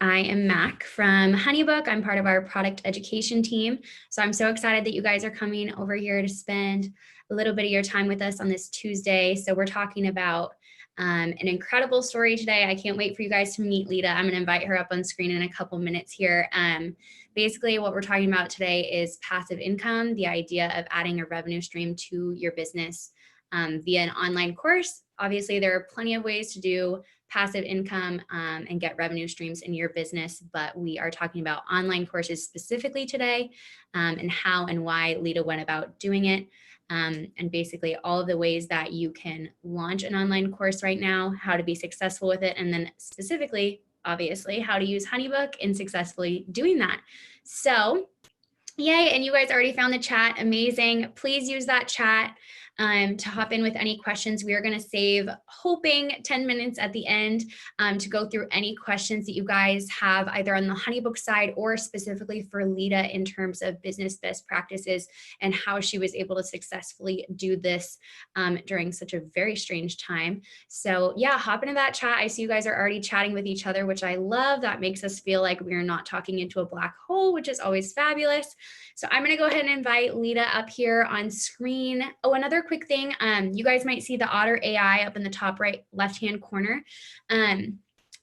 I am Mac from HoneyBook. I'm part of our product education team. So I'm so excited that you guys are coming over here to spend a little bit of your time with us on this Tuesday. So we're talking about an incredible story today. I can't wait for you guys to meet Lita. I'm going to invite her up on screen in a couple minutes here. Basically, what we're talking about today is passive income, the idea of adding a revenue stream to your business via an online course. Obviously, there are plenty of ways to do passive income and get revenue streams in your business, but we are talking about online courses specifically today and how and why Lita went about doing it. And basically all of the ways that you can launch an online course right now, how to be successful with it, and then specifically, obviously, how to use HoneyBook in successfully doing that. So yay, and you guys already found the chat. Amazing. Please use that chat to hop in with any questions. We are going to save, hoping, 10 minutes at the end to go through any questions that you guys have either on the HoneyBook side or specifically for Lita in terms of business best practices and how she was able to successfully do this during such a very strange time. So yeah, hop into that chat. I see you guys are already chatting with each other, which I love. That makes us feel like we're not talking into a black hole, which is always fabulous. So I'm going to go ahead and invite Lita up here on screen. Oh, another quick thing. You guys might see the Otter AI up in the top right left-hand corner.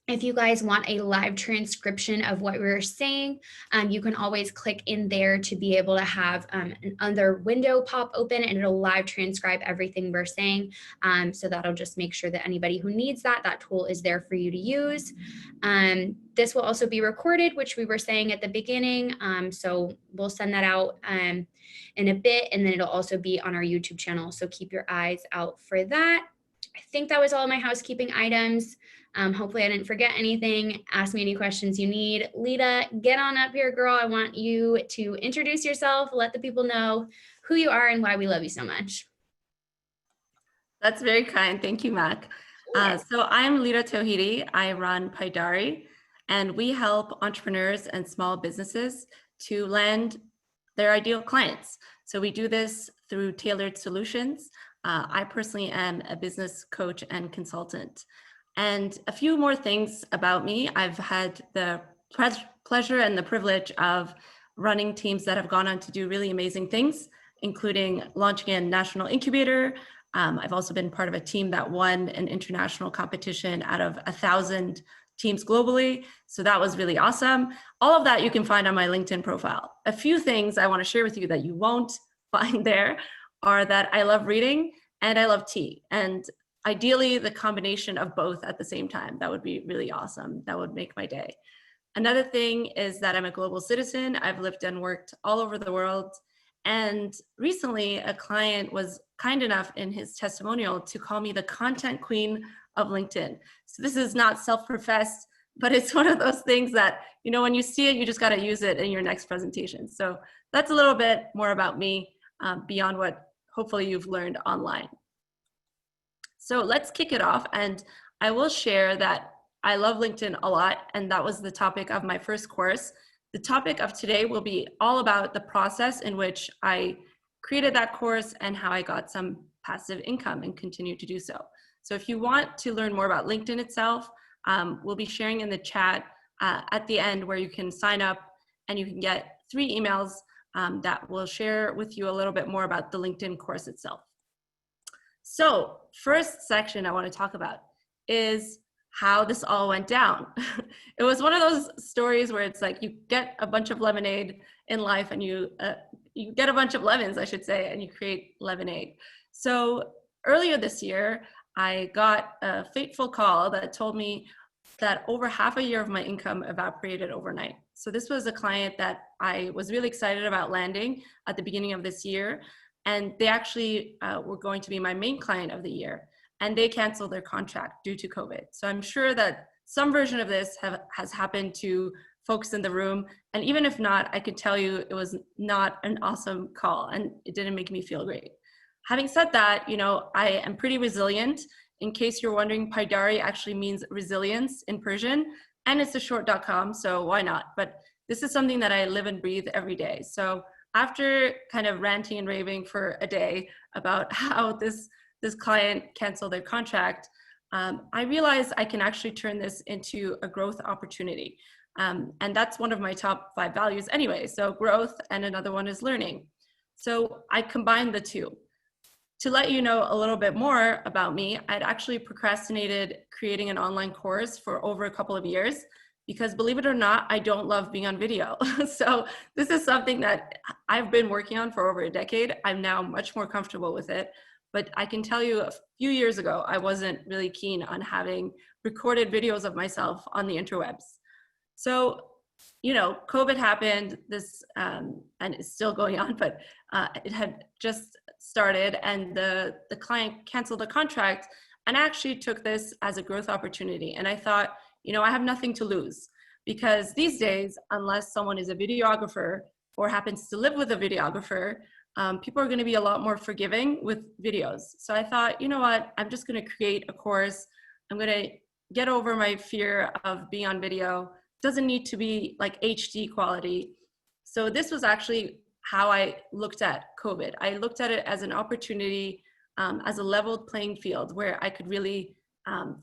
If you guys want a live transcription of what we were saying, you can always click in there to be able to have another window pop open and it'll live transcribe everything we're saying. So that'll just make sure that anybody who needs that tool is there for you to use. This will also be recorded, which we were saying at the beginning. So we'll send that out in a bit, and then it'll also be on our YouTube channel. So keep your eyes out for that. I think that was all my housekeeping items. Hopefully I didn't forget anything. Ask me any questions you need. Lita, get on up here, girl. I want you to introduce yourself, let the people know who you are and why we love you so much. That's very kind. Thank you, Mac. So I'm Lida Tohidi. I run Pidari, and we help entrepreneurs and small businesses to land their ideal clients. So we do this through tailored solutions. I personally am a business coach and consultant. And a few more things about me. I've had the pleasure and the privilege of running teams that have gone on to do really amazing things, including launching a national incubator. I've also been part of a team that won an international competition out of 1,000 teams globally. So that was really awesome. All of that you can find on my LinkedIn profile. A few things I want to share with you that you won't find there are that I love reading and I love tea. And ideally, the combination of both at the same time. That would be really awesome. That would make my day. Another thing is that I'm a global citizen. I've lived and worked all over the world. And recently, a client was kind enough in his testimonial to call me the content queen of LinkedIn. So this is not self-professed, but it's one of those things that, you know, when you see it, you just got to use it in your next presentation. So that's a little bit more about me beyond what hopefully you've learned online. So let's kick it off, and I will share that I love LinkedIn a lot, and that was the topic of my first course. The topic of today will be all about the process in which I created that course and how I got some passive income and continue to do so. So if you want to learn more about LinkedIn itself, we'll be sharing in the chat at the end where you can sign up and you can get 3 emails that will share with you a little bit more about the LinkedIn course itself. So first section I want to talk about is how this all went down. It was one of those stories where it's like you get a bunch of lemonade in life and you get a bunch of lemons, I should say, and you create lemonade. So earlier this year, I got a fateful call that told me that over half a year of my income evaporated overnight. So this was a client that I was really excited about landing at the beginning of this year. And they actually were going to be my main client of the year. And they canceled their contract due to COVID. So I'm sure that some version of this has happened to folks in the room. And even if not, I could tell you it was not an awesome call and it didn't make me feel great. Having said that, you know, I am pretty resilient. In case you're wondering, Pidari actually means resilience in Persian, and it's a short.com, so why not? But this is something that I live and breathe every day. So after kind of ranting and raving for a day about how this client canceled their contract, I realized I can actually turn this into a growth opportunity. And that's one of my top 5 values anyway. So growth, and another one is learning. So I combined the two. To let you know a little bit more about me, I'd actually procrastinated creating an online course for over a couple of years because, believe it or not, I don't love being on video. So this is something that I've been working on for over a decade. I'm now much more comfortable with it. But I can tell you a few years ago, I wasn't really keen on having recorded videos of myself on the interwebs. So, you know, COVID happened, and it's still going on, but it had just started, and the client canceled the contract, and I actually took this as a growth opportunity. And I thought, you know, I have nothing to lose, because these days, unless someone is a videographer or happens to live with a videographer, people are going to be a lot more forgiving with videos. So I thought, you know what, I'm just going to create a course. I'm going to get over my fear of being on video. Doesn't need to be like HD quality. So this was actually how I looked at COVID. I looked at it as an opportunity, as a leveled playing field where I could really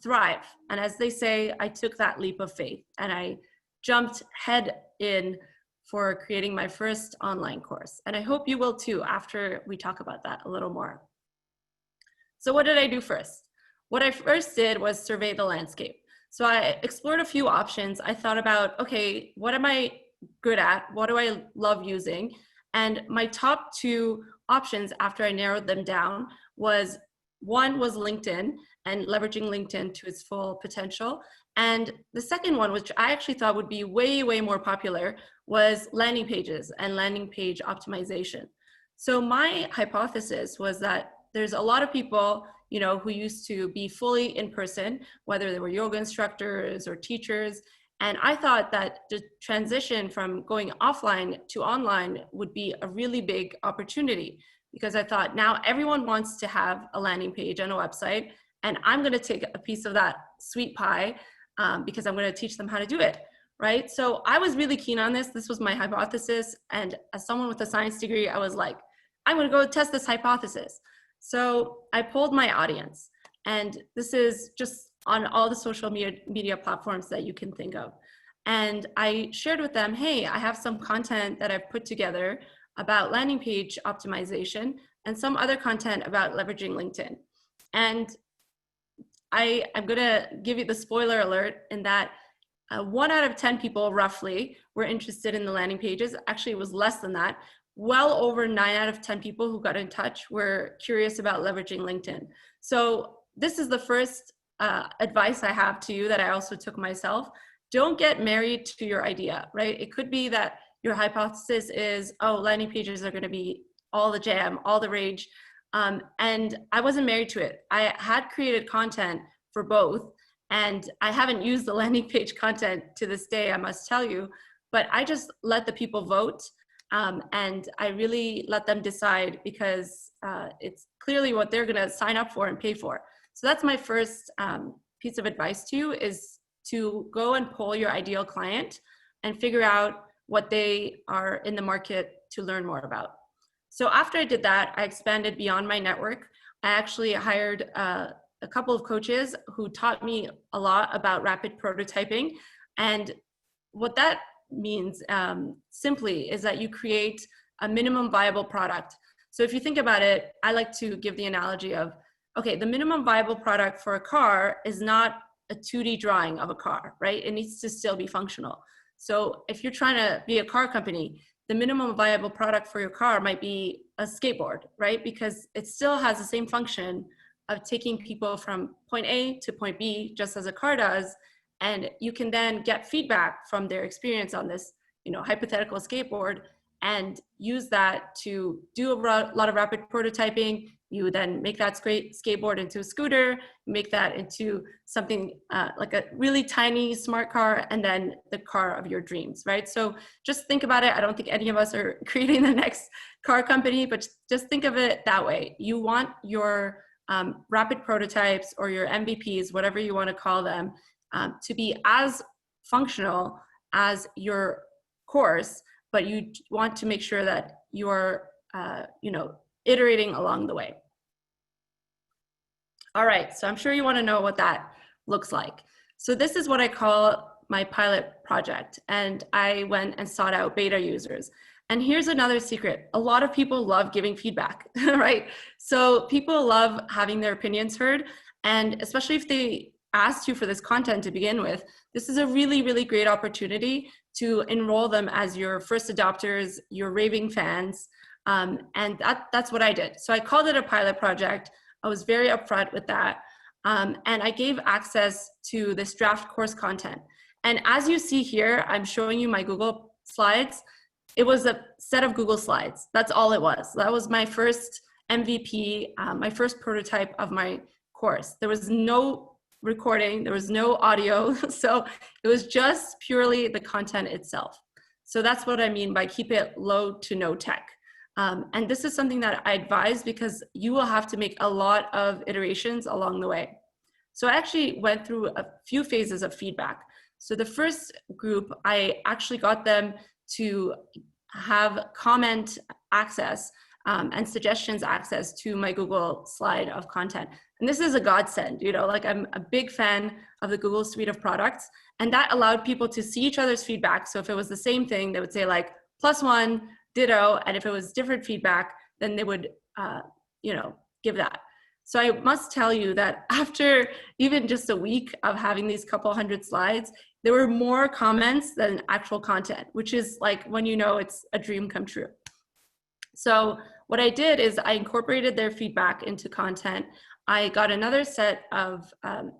thrive. And as they say, I took that leap of faith and I jumped head in for creating my first online course. And I hope you will too, after we talk about that a little more. So what did I do first? What I first did was survey the landscape. So I explored a few options. I thought about, okay, what am I good at? What do I love using? And my top 2 options after I narrowed them down was, one was LinkedIn and leveraging LinkedIn to its full potential. And the second one, which I actually thought would be way, way more popular, was landing pages and landing page optimization. So my hypothesis was that there's a lot of people, you know, who used to be fully in person, whether they were yoga instructors or teachers. And I thought that the transition from going offline to online would be a really big opportunity, because I thought now everyone wants to have a landing page and a website, and I'm going to take a piece of that sweet pie because I'm going to teach them how to do it, right? So I was really keen on this. This was my hypothesis. And as someone with a science degree, I was like, I'm going to go test this hypothesis. So I polled my audience, and this is just on all the social media platforms that you can think of. And I shared with them, hey, I have some content that I've put together about landing page optimization and some other content about leveraging LinkedIn. And I'm gonna give you the spoiler alert in that 1 out of 10 people roughly were interested in the landing pages. Actually, it was less than that. Well over 9 out of 10 people who got in touch were curious about leveraging LinkedIn. So this is the first advice I have to you that I also took myself. Don't get married to your idea, right? It could be that your hypothesis is, oh, landing pages are gonna be all the jam, all the rage. And I wasn't married to it. I had created content for both, and I haven't used the landing page content to this day, I must tell you, but I just let the people vote. And I really let them decide, because it's clearly what they're gonna sign up for and pay for. So that's my first piece of advice to you, is to go and poll your ideal client and figure out what they are in the market to learn more about. So after I did that, I expanded beyond my network. I actually hired a couple of coaches who taught me a lot about rapid prototyping. And what that means simply is that you create a minimum viable product. So if you think about it, I like to give the analogy of, okay, the minimum viable product for a car is not a 2D drawing of a car, right? It needs to still be functional. So if you're trying to be a car company, the minimum viable product for your car might be a skateboard, right? Because it still has the same function of taking people from point A to point B, just as a car does. And you can then get feedback from their experience on this, you know, hypothetical skateboard, and use that to do a lot of rapid prototyping. You then make that skateboard into a scooter, make that into something like a really tiny smart car, and then the car of your dreams, right? So just think about it. I don't think any of us are creating the next car company, but just think of it that way. You want your rapid prototypes or your MVPs, whatever you want to call them, to be as functional as your course, but you want to make sure that you're, iterating along the way. All right, so I'm sure you want to know what that looks like. So this is what I call my pilot project, and I went and sought out beta users. And here's another secret. A lot of people love giving feedback, right? So people love having their opinions heard. And especially if they asked you for this content to begin with, this is a really, really great opportunity to enroll them as your first adopters, your raving fans. And that's what I did. So I called it a pilot project. I was very upfront with that. And I gave access to this draft course content. And as you see here, I'm showing you my Google Slides. It was a set of Google Slides. That's all it was. That was my first MVP, my first prototype of my course. There was no recording, there was no audio. So it was just purely the content itself. So that's what I mean by keep it low to no tech. And this is something that I advise because you will have to make a lot of iterations along the way. So I actually went through a few phases of feedback. So the first group, I actually got them to have comment access and suggestions access to my Google slide of content. And this is a godsend, you know, like I'm a big fan of the Google suite of products, and that allowed people to see each other's feedback. So if it was the same thing, they would say like +1, ditto, and if it was different feedback, then they would, you know, give that. So I must tell you that after even just a week of having these couple hundred slides, there were more comments than actual content, which is like when you know it's a dream come true. So what I did is I incorporated their feedback into content. I got another set of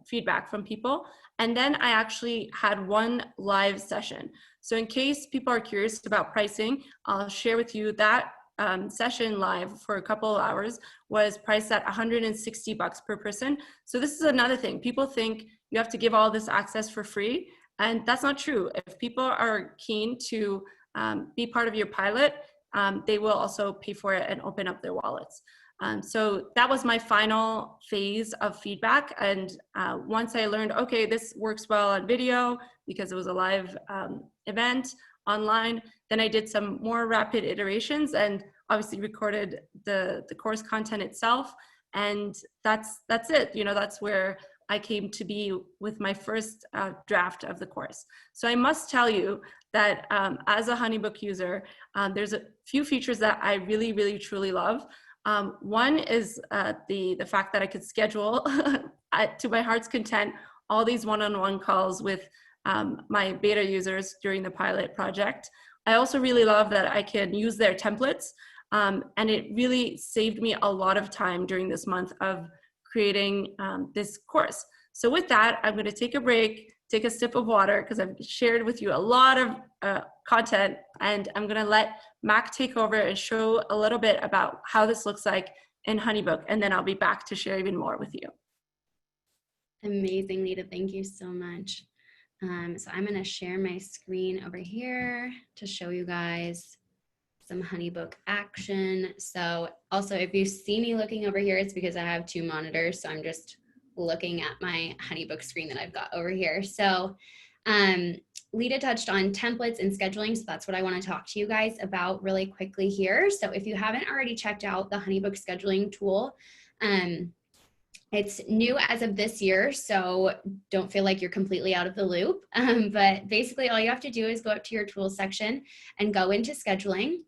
feedback from people, and then I actually had one live session. So in case people are curious about pricing, I'll share with you that session live for a couple of hours was priced at $160 per person. So this is another thing. People think you have to give all this access for free, and that's not true. If people are keen to be part of your pilot, they will also pay for it and open up their wallets. So that was my final phase of feedback. And once I learned, okay, this works well on video because it was a live event online, then I did some more rapid iterations and obviously recorded the course content itself. And that's it. You know, that's where I came to be with my first draft of the course. So I must tell you that as a HoneyBook user, there's a few features that I really, really, truly love. One is the fact that I could schedule to my heart's content all these one-on-one calls with my beta users during the pilot project. I also really love that I can use their templates, and it really saved me a lot of time during this month of creating this course. So with that, I'm going to take a break, take a sip of water, because I've shared with you a lot of content, and I'm going to let Mac take over and show a little bit about how this looks like in HoneyBook, and then I'll be back to share even more with you. Amazing, Lita. Thank you so much. So I'm going to share my screen over here to show you guys some HoneyBook action. So also, if you see me looking over here, it's because I have two monitors. So I'm just looking at my HoneyBook screen that I've got over here. So Lita touched on templates and scheduling. So that's what I want to talk to you guys about really quickly here. So if you haven't already checked out the HoneyBook scheduling tool, it's new as of this year, so don't feel like you're completely out of the loop. But basically all you have to do is go up to your tools section and go into scheduling.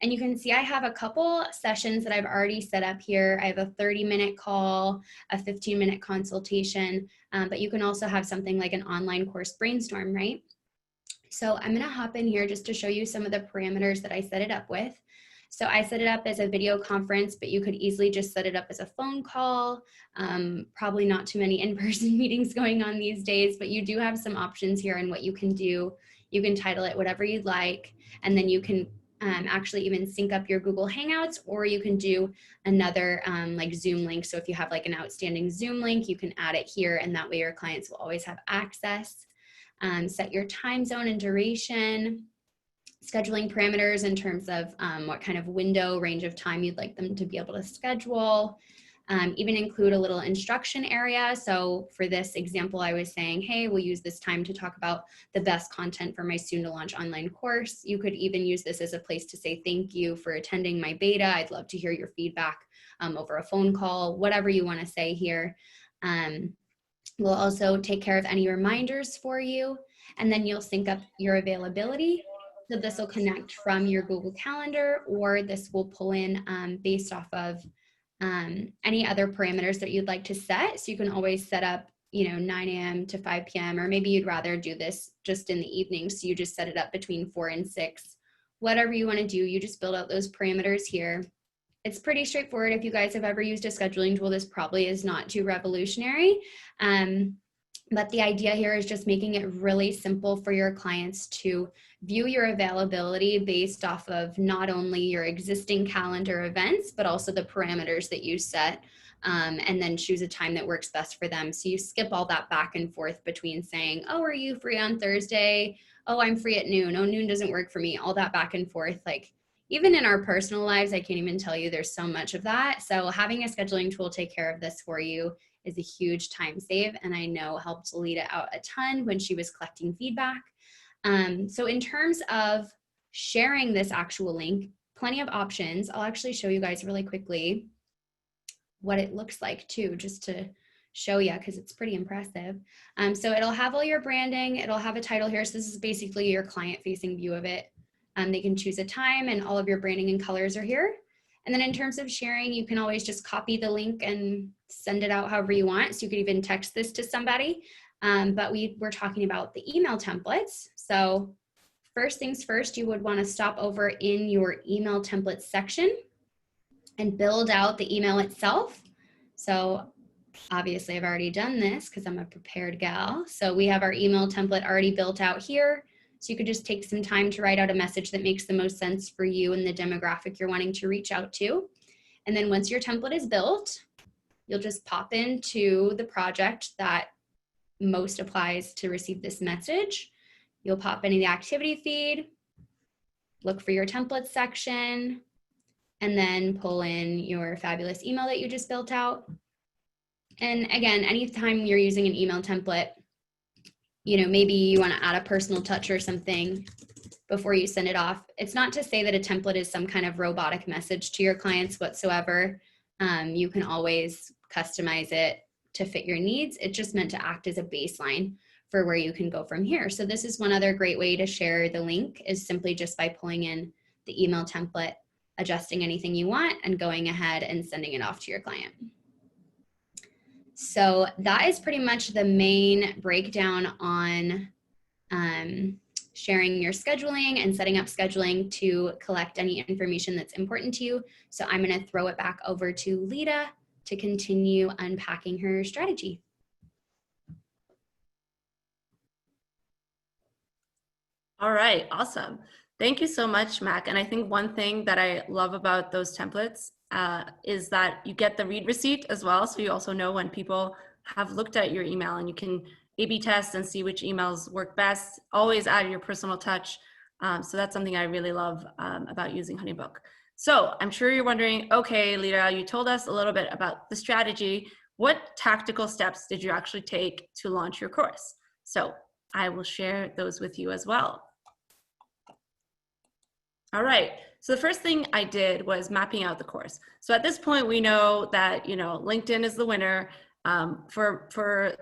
And you can see I have a couple sessions that I've already set up here. I have a 30-minute call, a 15-minute consultation, but you can also have something like an online course brainstorm, right? So I'm gonna hop in here just to show you some of the parameters that I set it up with. So I set it up as a video conference, but you could easily just set it up as a phone call. Probably not too many in-person meetings going on these days, but you do have some options here on what you can do. You can title it whatever you'd like, and then you can actually even sync up your Google Hangouts, or you can do another like Zoom link. So if you have like an outstanding Zoom link, you can add it here, and that way your clients will always have access. Set your time zone and duration. Scheduling parameters in terms of what kind of window range of time you'd like them to be able to schedule. Even include a little instruction area. So for this example, I was saying, hey, we'll use this time to talk about the best content for my soon to launch online course. You could even use this as a place to say, thank you for attending my beta. I'd love to hear your feedback over a phone call, whatever you want to say here. We'll also take care of any reminders for you. and then you'll sync up your availability. So this will connect from your Google Calendar, or this will pull in based off of any other parameters that you'd like to set. So you can always set up, 9 a.m. to 5 p.m., or maybe you'd rather do this just in the evening. So you just set it up between 4 and 6, whatever you want to do. You just build out those parameters here. It's pretty straightforward. If you guys have ever used a scheduling tool, this probably is not too revolutionary. But the idea here is just making it really simple for your clients to view your availability based off of not only your existing calendar events, but also the parameters that you set, and then choose a time that works best for them. So you skip all that back and forth between saying, oh, are you free on Thursday? Oh, I'm free at noon. Oh, noon doesn't work for me. All that back and forth. Like, even in our personal lives, I can't even tell you, there's so much of that. So having a scheduling tool take care of this for you is a huge time save, and I know helped Lita out a ton when she was collecting feedback. So in terms of sharing this actual link, plenty of options. I'll actually show you guys really quickly what it looks like too, just to show you, because it's pretty impressive. So it'll have all your branding. It'll have a title here. So this is basically your client-facing view of it. They can choose a time, and all of your branding and colors are here. And then in terms of sharing, you can always just copy the link and send it out however you want. So you could even text this to somebody. But we're talking about the email templates. So first things first, you would want to stop over in your email templates section and build out the email itself. So obviously I've already done this because I'm a prepared gal. So we have our email template already built out here. So you could just take some time to write out a message that makes the most sense for you and the demographic you're wanting to reach out to. And then once your template is built, you'll just pop into the project that most applies to receive this message. You'll pop into the activity feed, look for your template section, and then pull in your fabulous email that you just built out. And again, anytime you're using an email template, maybe you want to add a personal touch or something before you send it off. It's not to say that a template is some kind of robotic message to your clients whatsoever. You can always customize it to fit your needs. It's just meant to act as a baseline for where you can go from here. So this is one other great way to share the link, is simply just by pulling in the email template, adjusting anything you want, and going ahead and sending it off to your client. So that is pretty much the main breakdown on sharing your scheduling and setting up scheduling to collect any information that's important to you. So I'm going to throw it back over to Lita to continue unpacking her strategy. All right, awesome. Thank you so much, Mac. And I think one thing that I love about those templates is that you get the read receipt as well. So you also know when people have looked at your email, and you can A/B test and see which emails work best. Always add your personal touch. So that's something I really love about using HoneyBook. So I'm sure you're wondering, okay, Lita, you told us a little bit about the strategy. What tactical steps did you actually take to launch your course? So I will share those with you as well. All right, so the first thing I did was mapping out the course. So at this point, we know that LinkedIn is the winner to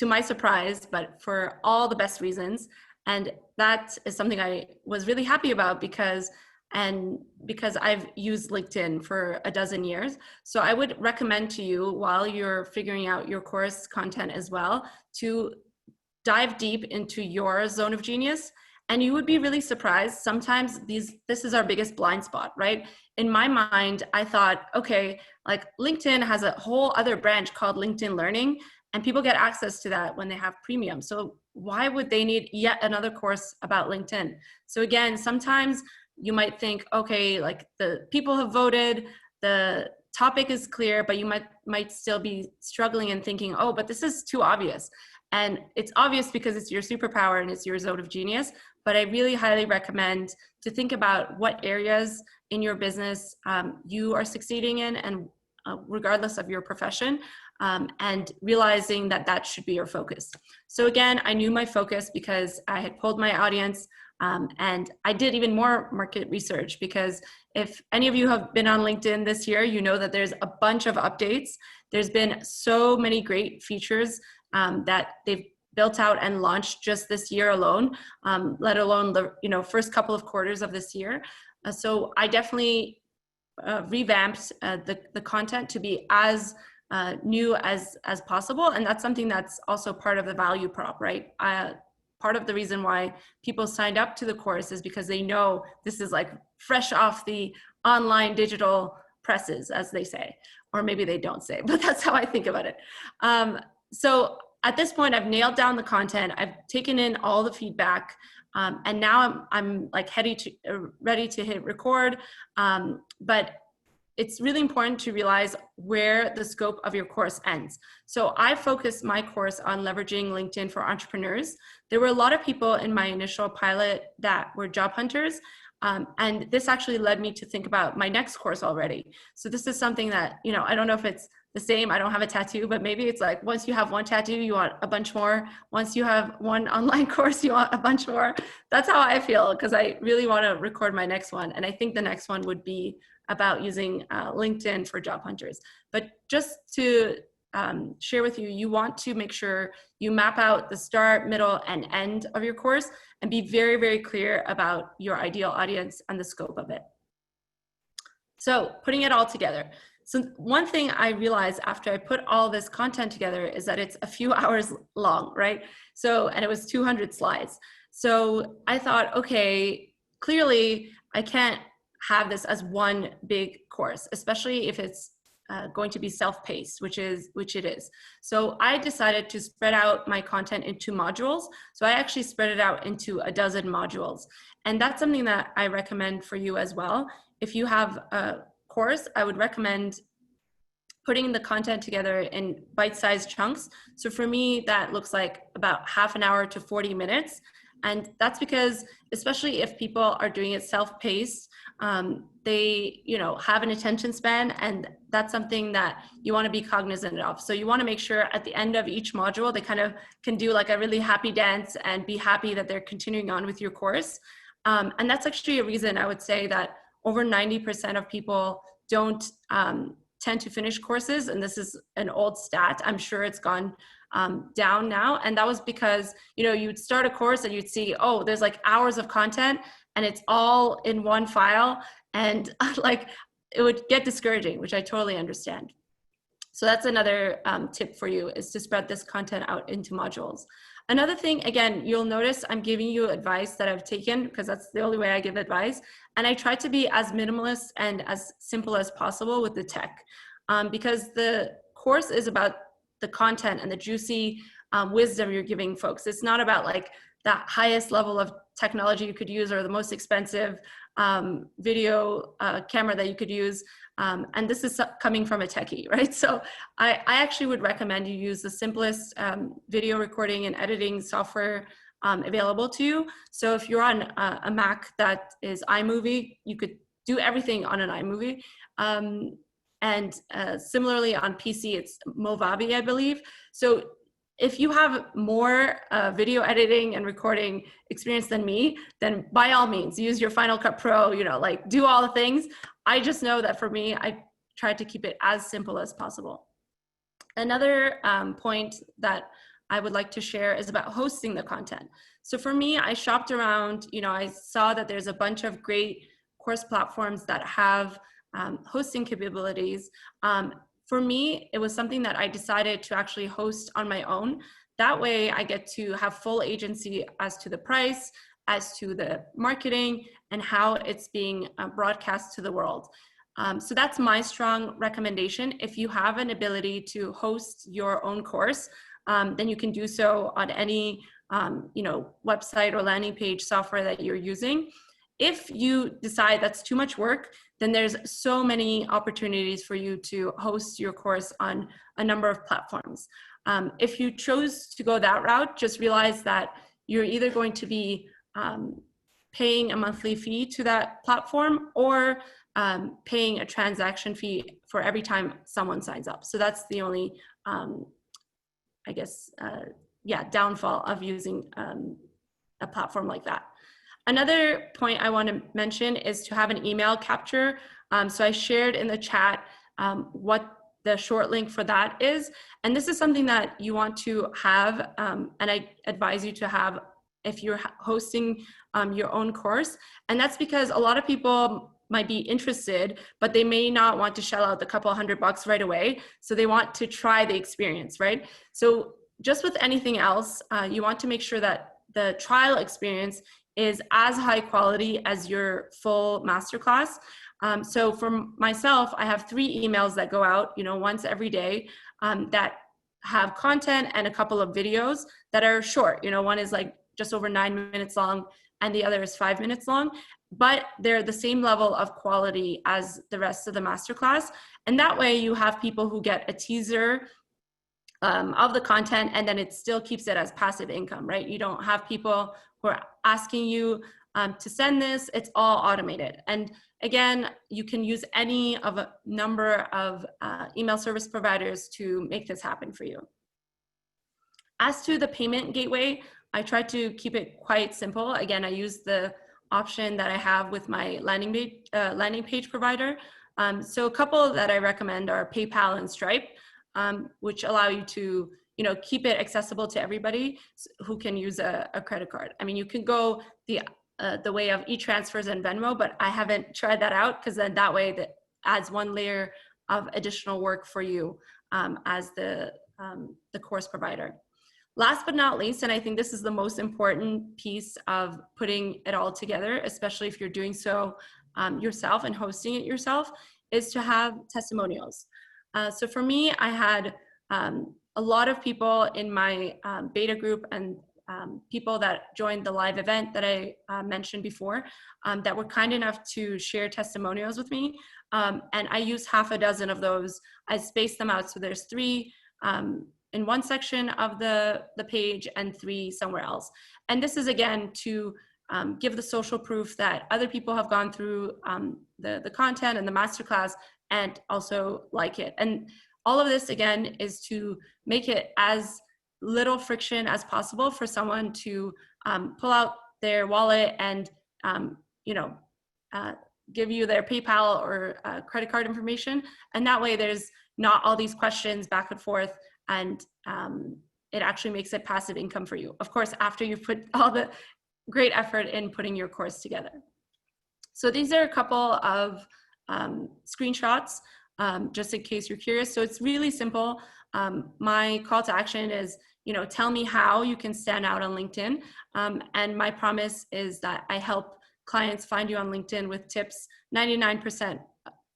my surprise, but for all the best reasons. And that is something I was really happy about because I've used LinkedIn for a dozen years. So I would recommend to you, while you're figuring out your course content as well, to dive deep into your zone of genius. And you would be really surprised. Sometimes this is our biggest blind spot, right? In my mind, I thought, okay, like LinkedIn has a whole other branch called LinkedIn Learning, and people get access to that when they have premium. So why would they need yet another course about LinkedIn? So again, sometimes you might think, okay, like the people have voted, the topic is clear, but you might still be struggling and thinking, oh, but this is too obvious. And it's obvious because it's your superpower and it's your zone of genius. But I really highly recommend to think about what areas in your business you are succeeding in, and regardless of your profession, and realizing that that should be your focus. So again, I knew my focus because I had polled my audience, and I did even more market research, because if any of you have been on LinkedIn this year, you know that there's a bunch of updates. There's been so many great features that they've built out and launched just this year alone, let alone the first couple of quarters of this year. So I definitely revamped the content to be as new as possible, and that's something that's also part of the value prop, right? Part of the reason why people signed up to the course is because they know this is like fresh off the online digital presses, as they say, or maybe they don't say, but that's how I think about it. So at this point, I've nailed down the content. I've taken in all the feedback, and now I'm like ready to hit record. But it's really important to realize where the scope of your course ends. So I focused my course on leveraging LinkedIn for entrepreneurs. There were a lot of people in my initial pilot that were job hunters. And this actually led me to think about my next course already. So this is something that, I don't know if it's the same. I don't have a tattoo, but maybe it's like, once you have one tattoo, you want a bunch more. Once you have one online course, you want a bunch more. That's how I feel, because I really want to record my next one. And I think the next one would be about using LinkedIn for job hunters. But just to share with you, you want to make sure you map out the start, middle, and end of your course and be very, very clear about your ideal audience and the scope of it. So putting it all together. So one thing I realized after I put all this content together is that it's a few hours long, right? So, and it was 200 slides. So I thought, okay, clearly I can't have this as one big course, especially if it's going to be self-paced, which it is. So I decided to spread out my content into modules. So I actually spread it out into 12 modules. And that's something that I recommend for you as well. If you have a course, I would recommend putting the content together in bite-sized chunks. So for me, that looks like about half an hour to 40 minutes. And that's because, especially if people are doing it self-paced, they have an attention span, and that's something that you want to be cognizant of. So you want to make sure at the end of each module, they kind of can do like a really happy dance and be happy that they're continuing on with your course. And that's actually a reason I would say that over 90% of people don't tend to finish courses. And this is an old stat. I'm sure it's gone down now. And that was because, you'd start a course and you'd see, oh, there's like hours of content and it's all in one file. And like, it would get discouraging, which I totally understand. So that's another tip for you, is to spread this content out into modules. Another thing, again, you'll notice I'm giving you advice that I've taken, because that's the only way I give advice. And I try to be as minimalist and as simple as possible with the tech, because the course is about the content and the juicy wisdom you're giving folks. It's not about like that highest level of technology you could use or the most expensive video camera that you could use. And this is coming from a techie, right? So I actually would recommend you use the simplest video recording and editing software available to you. So if you're on a Mac that is iMovie, you could do everything on an iMovie. And similarly on PC, it's Movavi, I believe. So if you have more video editing and recording experience than me, then by all means, use your Final Cut Pro, like do all the things. I just know that for me, I tried to keep it as simple as possible. Another point that I would like to share is about hosting the content. So for me, I shopped around, I saw that there's a bunch of great course platforms that have hosting capabilities. For me, it was something that I decided to actually host on my own. That way I get to have full agency as to the price, as to the marketing, and how it's being broadcast to the world. So that's my strong recommendation. If you have an ability to host your own course, then you can do so on any website or landing page software that you're using. If you decide that's too much work, then there's so many opportunities for you to host your course on a number of platforms. If you chose to go that route, just realize that you're either going to be paying a monthly fee to that platform, or paying a transaction fee for every time someone signs up. So that's the only, downfall of using a platform like that. Another point I want to mention is to have an email capture. So I shared in the chat what the short link for that is. And this is something that you want to have, and I advise you to have if you're hosting your own course. And that's because a lot of people might be interested, but they may not want to shell out the couple $100 right away. So they want to try the experience, right? So just with anything else, you want to make sure that the trial experience is as high quality as your full masterclass. So for myself, I have 3 emails that go out, once every day, that have content and a couple of videos that are short. One is like just over 9 minutes long, and the other is 5 minutes long, but they're the same level of quality as the rest of the masterclass. And that way you have people who get a teaser of the content, and then it still keeps it as passive income, right? You don't have people who are asking you to send this. It's all automated. And again, you can use any of a number of email service providers to make this happen for you. As to the payment gateway, I try to keep it quite simple. Again, I use the option that I have with my landing page provider. So a couple that I recommend are PayPal and Stripe, which allow you to keep it accessible to everybody who can use a credit card. I mean, you can go the way of e-transfers and Venmo, but I haven't tried that out, because then that way that adds one layer of additional work for you as the course provider. Last but not least, and I think this is the most important piece of putting it all together, especially if you're doing so yourself and hosting it yourself, is to have testimonials. So for me, I had a lot of people in my beta group and people that joined the live event that I mentioned before that were kind enough to share testimonials with me. And I used half a dozen of those. I spaced them out. So there's 3 in one section of the page and 3 somewhere else. And this is, again, to give the social proof that other people have gone through the content and the masterclass and also like it. And all of this, again, is to make it as little friction as possible for someone to pull out their wallet and give you their PayPal or credit card information. And that way there's not all these questions back and forth, and it actually makes it passive income for you. Of course, after you've put all the great effort in putting your course together. So these are a couple of screenshots, just in case you're curious. So it's really simple. My call to action is, tell me how you can stand out on LinkedIn. And my promise is that I help clients find you on LinkedIn with tips 99%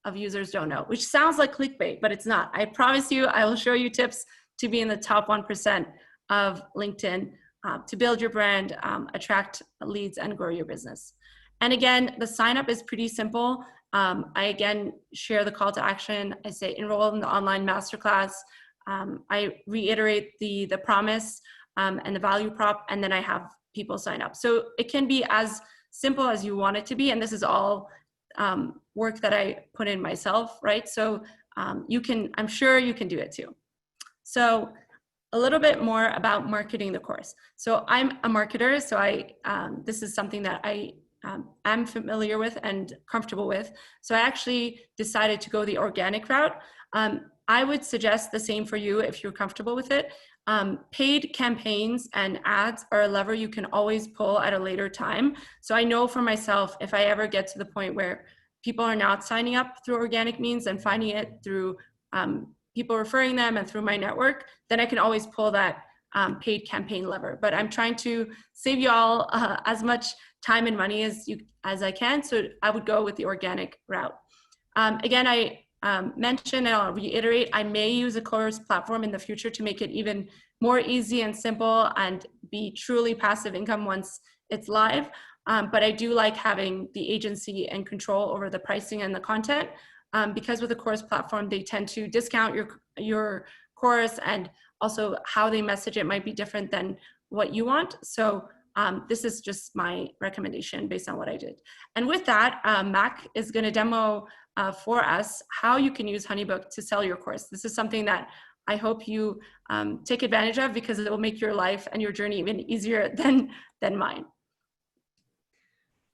of users don't know, which sounds like clickbait, but it's not. I promise you, I will show you tips to be in the top 1% of LinkedIn, to build your brand, attract leads, and grow your business. And again, the sign up is pretty simple. I again share the call to action. I say enroll in the online masterclass. I reiterate the promise and the value prop, and then I have people sign up. So it can be as simple as you want it to be, and this is all work that I put in myself, right? So I'm sure you can do it too. So a little bit more about marketing the course. So I'm a marketer, so this is something that I'm familiar with and comfortable with. So I actually decided to go the organic route. I would suggest the same for you if you're comfortable with it. Paid campaigns and ads are a lever you can always pull at a later time. So I know for myself, if I ever get to the point where people are not signing up through organic means and finding it through people referring them and through my network, then I can always pull that paid campaign lever. But I'm trying to save you all as much time and money as I can. So I would go with the organic route. Again, I mentioned, and I'll reiterate, I may use a course platform in the future to make it even more easy and simple and be truly passive income once it's live. But I do like having the agency and control over the pricing and the content, because with a course platform, they tend to discount your course, and also how they message it might be different than what you want. So this is just my recommendation based on what I did. And with that, Mac is going to demo for us how you can use HoneyBook to sell your course. This is something that I hope you take advantage of, because it will make your life and your journey even easier than mine.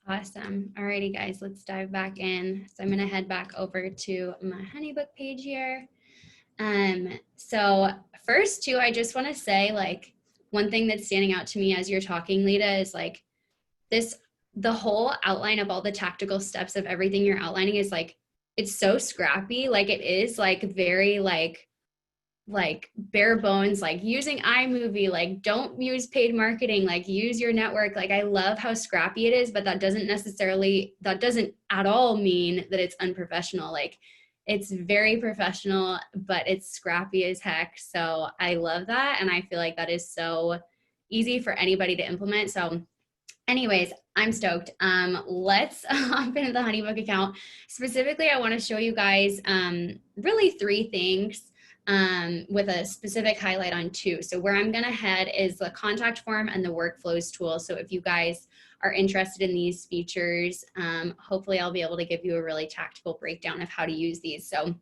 Awesome. Alrighty, guys, let's dive back in. So I'm going to head back over to my HoneyBook page here. So first too, I just want to say like one thing that's standing out to me as you're talking, Lita, is like the whole outline of all the tactical steps of everything you're outlining is like, it's so scrappy. Like it is like very like bare bones, like using iMovie, like don't use paid marketing, like use your network. Like I love how scrappy it is, but that doesn't at all mean that it's unprofessional. Like it's very professional, but it's scrappy as heck. So I love that. And I feel like that is so easy for anybody to implement. So anyways, I'm stoked. Let's hop into the HoneyBook account. Specifically, I want to show you guys really 3 things with a specific highlight on 2. So where I'm going to head is the contact form and the workflows tool. So if you guys are interested in these features, hopefully I'll be able to give you a really tactical breakdown of how to use these. So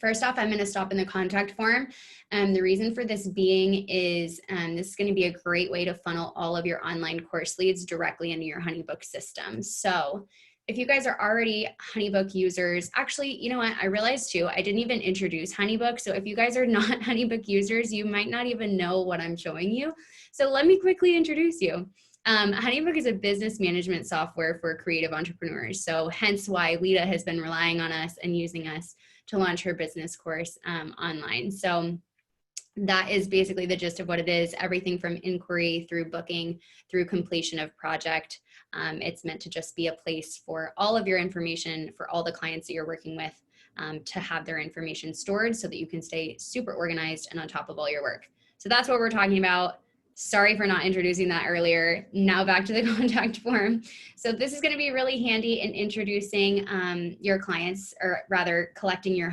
first off, I'm going to stop in the contact form. The reason for this being is this is going to be a great way to funnel all of your online course leads directly into your HoneyBook system. So if you guys are already HoneyBook users, actually, you know what? I realized too, I didn't even introduce HoneyBook. So if you guys are not HoneyBook users, you might not even know what I'm showing you. So let me quickly introduce you. HoneyBook is a business management software for creative entrepreneurs. So hence why Lita has been relying on us and using us to launch her business course online. So that is basically the gist of what it is. Everything from inquiry through booking, through completion of project. It's meant to just be a place for all of your information for all the clients that you're working with to have their information stored so that you can stay super organized and on top of all your work. So that's what we're talking about. Sorry for not introducing that earlier. Now back to the contact form. So this is going to be really handy in introducing your clients, or rather collecting your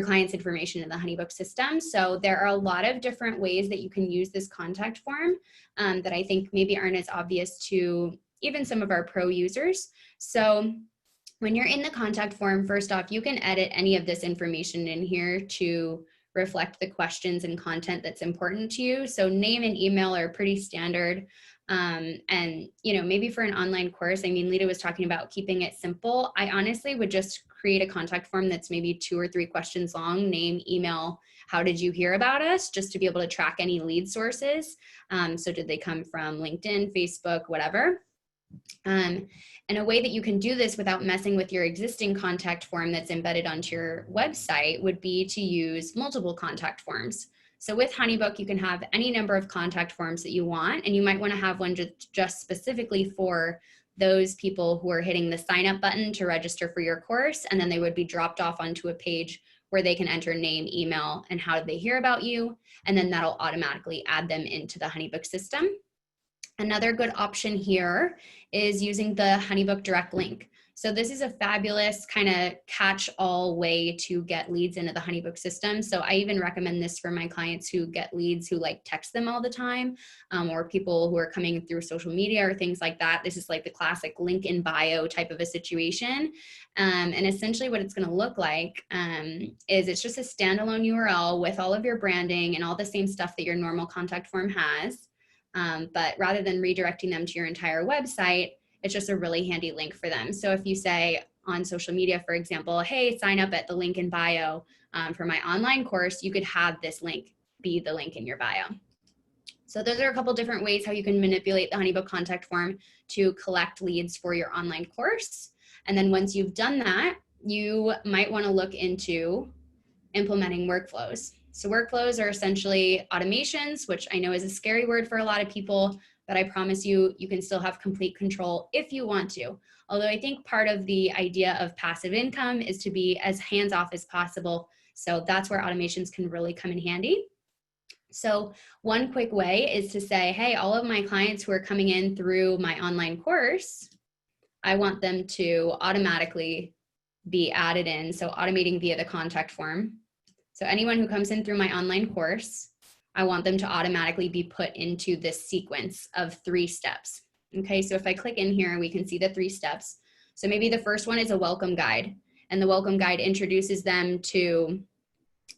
client's information in the HoneyBook system. So there are a lot of different ways that you can use this contact form that I think maybe aren't as obvious to even some of our pro users. So when you're in the contact form, first off, you can edit any of this information in here to reflect the questions and content that's important to you. So name and email are pretty standard. And, you know, maybe for an online course, I mean, Lita was talking about keeping it simple. I honestly would just create a contact form that's maybe 2 or 3 questions long: name, email, how did you hear about us, just to be able to track any lead sources. So did they come from LinkedIn, Facebook, whatever. And a way that you can do this without messing with your existing contact form that's embedded onto your website would be to use multiple contact forms. So with HoneyBook, you can have any number of contact forms that you want, and you might want to have one just specifically for those people who are hitting the sign up button to register for your course, and then they would be dropped off onto a page where they can enter name, email, and how did they hear about you, and then that'll automatically add them into the HoneyBook system. Another good option here is using the HoneyBook direct link. So this is a fabulous kind of catch-all way to get leads into the HoneyBook system. So I even recommend this for my clients who get leads who like text them all the time, or people who are coming through social media or things like that. This is like the classic link in bio type of a situation. And essentially what it's going to look like is it's just a standalone URL with all of your branding and all the same stuff that your normal contact form has. But rather than redirecting them to your entire website, it's just a really handy link for them. So if you say on social media, for example, hey, sign up at the link in bio for my online course, you could have this link be the link in your bio. So those are a couple different ways how you can manipulate the HoneyBook contact form to collect leads for your online course. And then once you've done that, you might want to look into implementing workflows. So workflows are essentially automations, which I know is a scary word for a lot of people, but I promise you, you can still have complete control if you want to. Although I think part of the idea of passive income is to be as hands-off as possible. So that's where automations can really come in handy. So one quick way is to say, hey, all of my clients who are coming in through my online course, I want them to automatically be added in. So automating via the contact form. So anyone who comes in through my online course, I want them to automatically be put into this sequence of 3 steps. Okay, so if I click in here, we can see the 3 steps. So maybe the first one is a welcome guide, and the welcome guide introduces them to,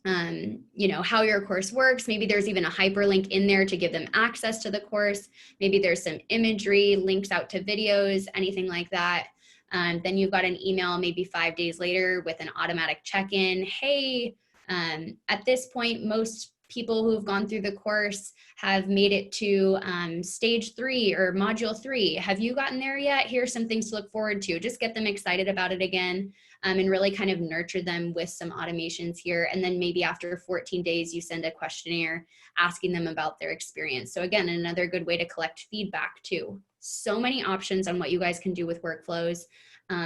you know, how your course works. Maybe there's even a hyperlink in there to give them access to the course. Maybe there's some imagery, links out to videos, anything like that. Then you've got an email maybe 5 days later with an automatic check-in. Hey, At this point, most people who have gone through the course have made it to stage 3 or module 3. Have you gotten there yet? Here's some things to look forward to. Just get them excited about it again, and really kind of nurture them with some automations here. And then maybe after 14 days, you send a questionnaire asking them about their experience. So again, another good way to collect feedback too. So many options on what you guys can do with workflows.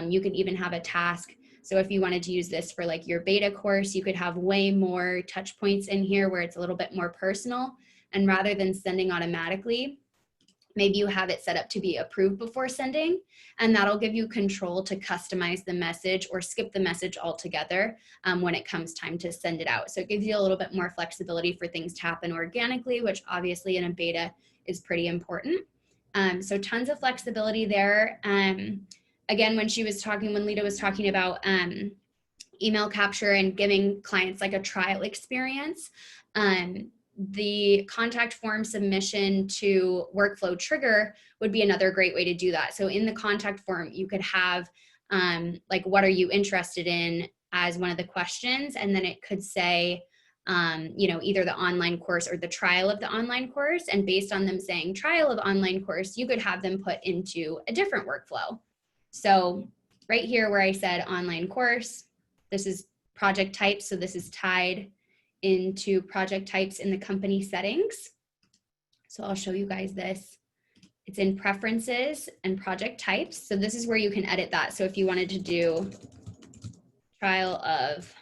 You can even have a task. So if you wanted to use this for like your beta course, you could have way more touch points in here where it's a little bit more personal. And rather than sending automatically, maybe you have it set up to be approved before sending, and that'll give you control to customize the message or skip the message altogether when it comes time to send it out. So it gives you a little bit more flexibility for things to happen organically, which obviously in a beta is pretty important. So tons of flexibility there. Again, when Lita was talking about email capture and giving clients like a trial experience, the contact form submission to workflow trigger would be another great way to do that. So in the contact form, you could have like, what are you interested in as one of the questions? And then it could say, either the online course or the trial of the online course. And based on them saying trial of online course, you could have them put into a different workflow. So right here where I said online course, this is project type. So this is tied into project types in the company settings. So I'll show you guys this. It's in preferences and project types. So this is where you can edit that. So if you wanted to do trial of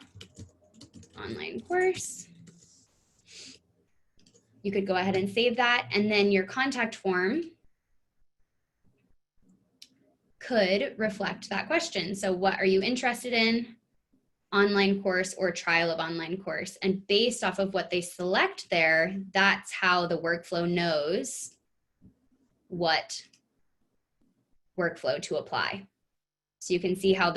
online course, you could go ahead and save that. And then your contact form could reflect that question. So what are you interested in? Online course or trial of online course. And based off of what they select there, that's how the workflow knows what workflow to apply. So you can see how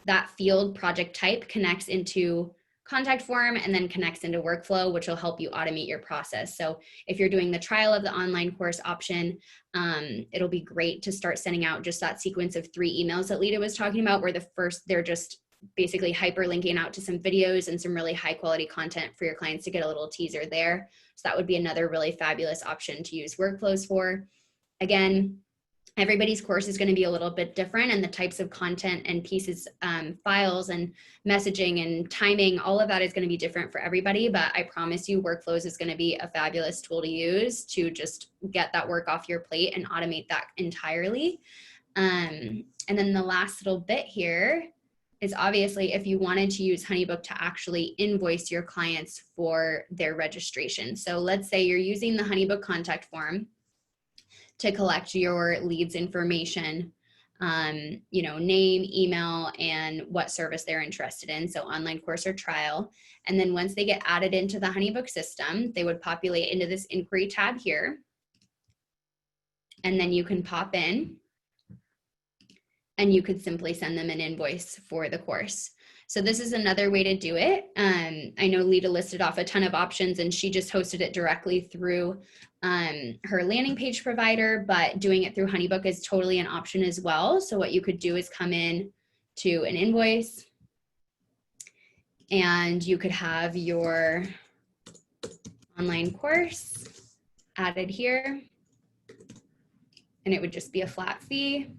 that field project type connects into contact form and then connects into workflow, which will help you automate your process. So if you're doing the trial of the online course option, it'll be great to start sending out just that sequence of 3 emails that Lita was talking about, where they're just basically hyperlinking out to some videos and some really high quality content for your clients to get a little teaser there. So that would be another really fabulous option to use workflows for. Again, everybody's course is going to be a little bit different, and the types of content and pieces, files and messaging and timing, all of that is going to be different for everybody. But I promise you, workflows is going to be a fabulous tool to use to just get that work off your plate and automate that entirely. And then the last little bit here is obviously if you wanted to use HoneyBook to actually invoice your clients for their registration. So let's say you're using the HoneyBook contact form to collect your leads information, name, email, and what service they're interested in. So online course or trial. And then once they get added into the HoneyBook system, they would populate into this inquiry tab here. And then you can pop in and you could simply send them an invoice for the course. So this is another way to do it. I know Lita listed off a ton of options and she just hosted it directly through her landing page provider, but doing it through HoneyBook is totally an option as well. So what you could do is come in to an invoice and you could have your online course added here, and it would just be a flat fee.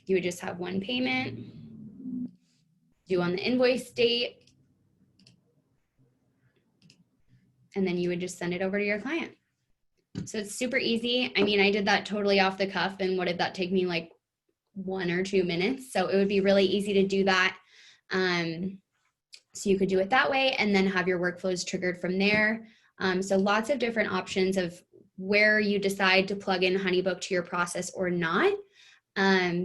You would just have one payment due on the invoice date, and then you would just send it over to your client. So it's super easy. I mean, I did that totally off the cuff, and what did that take me, like 1 or 2 minutes? So it would be really easy to do that. So you could do it that way and then have your workflows triggered from there. So lots of different options of where you decide to plug in HoneyBook to your process or not.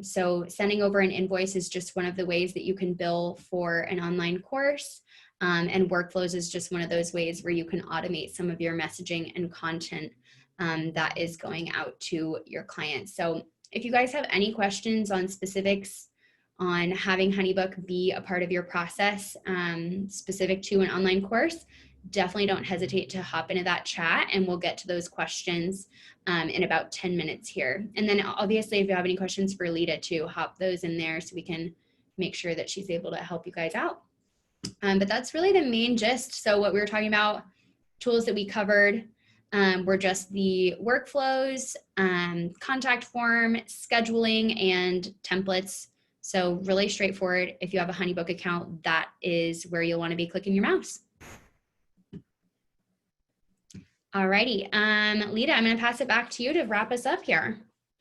So sending over an invoice is just one of the ways that you can bill for an online course. And workflows is just one of those ways where you can automate some of your messaging and content that is going out to your clients. So if you guys have any questions on specifics on having HoneyBook be a part of your process specific to an online course, definitely don't hesitate to hop into that chat and we'll get to those questions in about 10 minutes here. And then obviously if you have any questions for Lita too, hop those in there so we can make sure that she's able to help you guys out. But that's really the main gist. So what we were talking about, tools that we covered were just the workflows, contact form, scheduling, and templates. So really straightforward. If you have a HoneyBook account, that is where you'll want to be clicking your mouse. Alrighty, Lita, I'm going to pass it back to you to wrap us up here.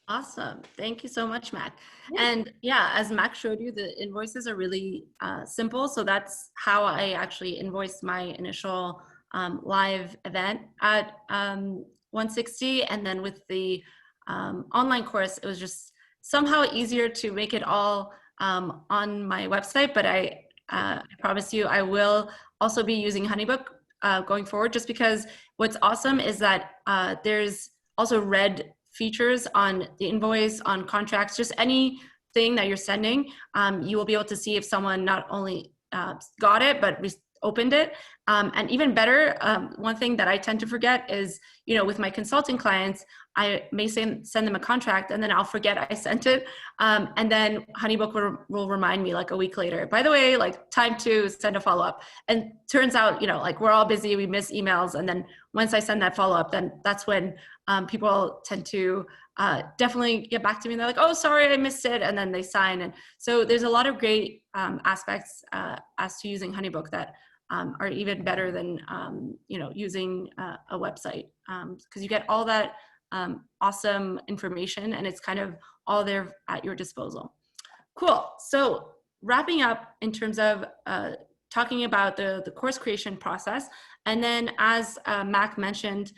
Awesome. Thank you so much, Mac. Yeah. And yeah, as Mac showed you, the invoices are really simple. So that's how I actually invoiced my initial live event at 160. And then with the online course, it was just somehow easier to make it all on my website. But I promise you, I will also be using HoneyBook going forward, just because what's awesome is that there's also red features on the invoice, on contracts, just anything that you're sending. You will be able to see if someone not only got it, but opened it. And even better, one thing that I tend to forget is, you know, with my consulting clients, I may send them a contract and then I'll forget I sent it. And then HoneyBook will remind me like a week later, by the way, like time to send a follow-up. And turns out, you know, like we're all busy, we miss emails. And then once I send that follow-up, then that's when people tend to definitely get back to me and they're like, oh, sorry, I missed it. And then they sign. And so there's a lot of great aspects as to using HoneyBook that are even better than, you know, using a website, because you get all that awesome information and it's kind of all there at your disposal. Cool. So wrapping up in terms of talking about the course creation process. And then as Mac mentioned,